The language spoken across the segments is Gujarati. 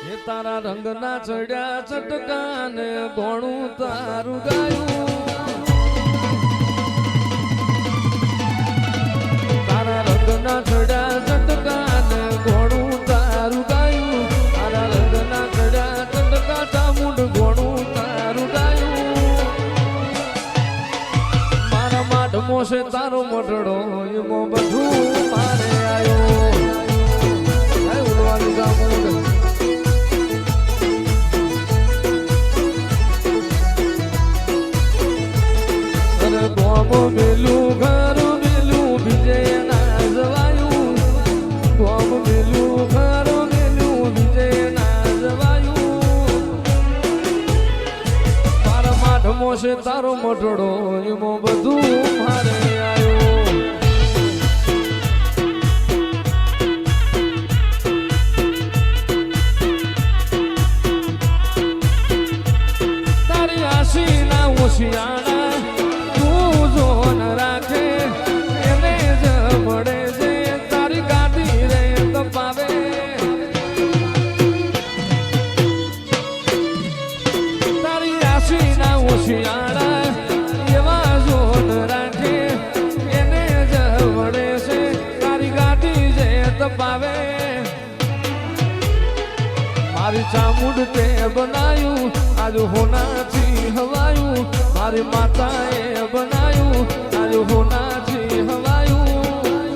એ તારા રંગના ચડ્યા ચટકાને ગોણું તારું ગાયું તારા રંગના ચડ્યા ચટકાને ગોણું તારું ગાયું તારા રંગના ચડ્યા ચટકા ચામુંડ ગોણું તારું ગાયું મારા માઢમો છે તારો મઢડો એમાં બધું મારે આવ્યો ઉડવાની ચામુંડ મેલું ઘર મેલું બીજે ના જવાયું ગોમ મેલું ઘર મેલું બીજે ના જવાયું મારા માઢમો છે તારો મઢડો એમાં બધું મારે આવ્યો તારી આશી ના હોશિયાણા રાખે એને જ મળે છે તારી ગાડી રે તપાવે તારી આશી ના હોશિયાળા એવા જોન રાખે એને જ મળે છે તારી ગાડી જે તપાવે મારી ચામુંડ તે બનાયું આજ હોનાથી હવાયું મારી માતાએ બનાયું આજ હોનાથી હવાયું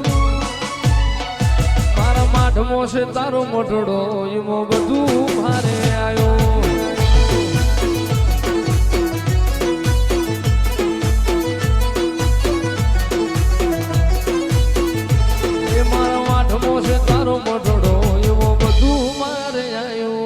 મારા માઢમો છે તારો મઢડો એમાં બધું મારે આવ્યો એ મારા માઢમો છે તારો મઢડો એમાં બધું મારે આવ્યો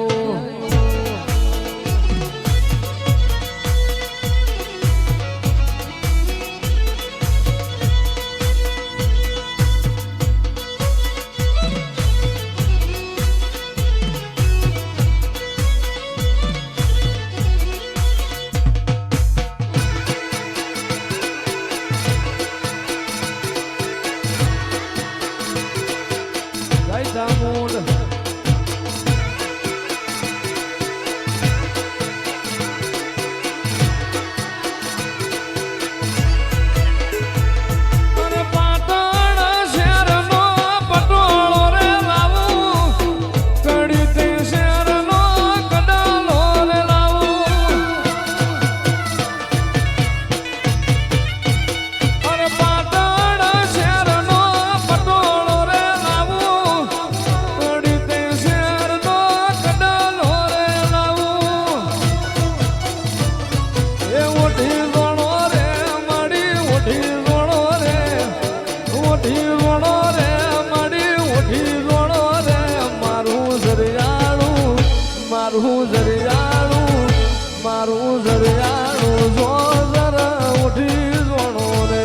મારું જરિયાળું જો જરા ઉઠી જોણો રે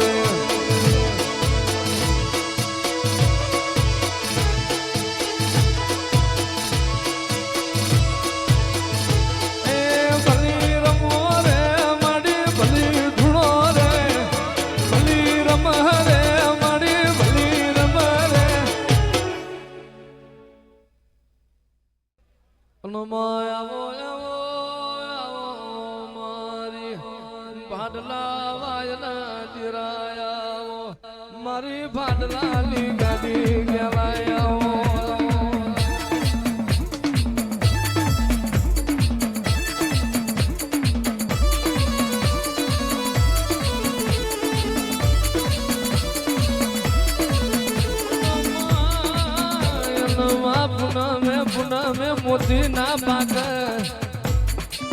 એ ભલી રમો રે માડી ભલી ધૂણો રે ભલી રમ રે માડી ભલી રમ રે માયાવો ભાડલા વાયના દિરાયાઓ મારી ભાડલાની ગાડી ગેલાયાઓ પુનમે મોતી ના પાક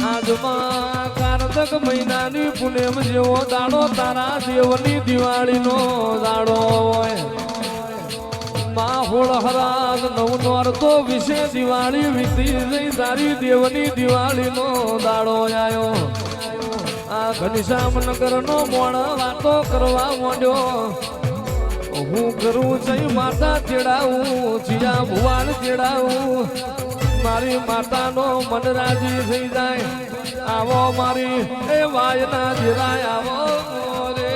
આજમાં કારતક મહિનાની પુણ્યમ જેવો દાડો તારા દેવની દિવાળીનો દાડો હોય માહોળ હરાજ નવનોર તો વિશે દિવાળી વીતી જઈ તારી દેવની દિવાળીનો દાડો આવ્યો આ ઘનશ્યામનગરનો મોણ વાતો કરવા માંડ્યો હું કરું જઈ માતા ચેડાવું જીયા ભુવાન ચેડાવું મારી માતાનો મન રાજી થઈ જાય આવો મારી એ વાયના જીરાય આવો રે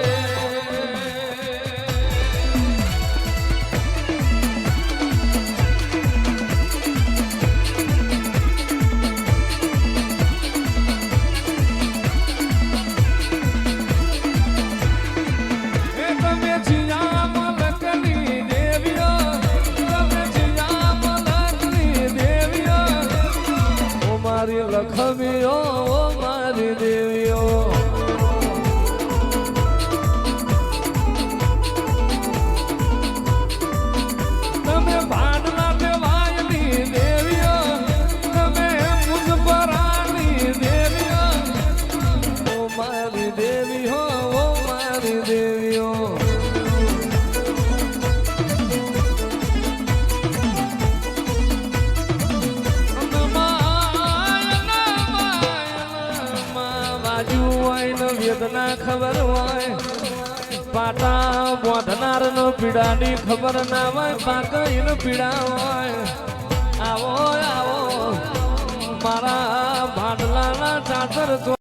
વેદના ખબર હોય પાટા બોધનાર નો પીડાની ખબર ના હોય પાકઈન પીડા હોય આવો આવો મારા ભાડલાના ચાતર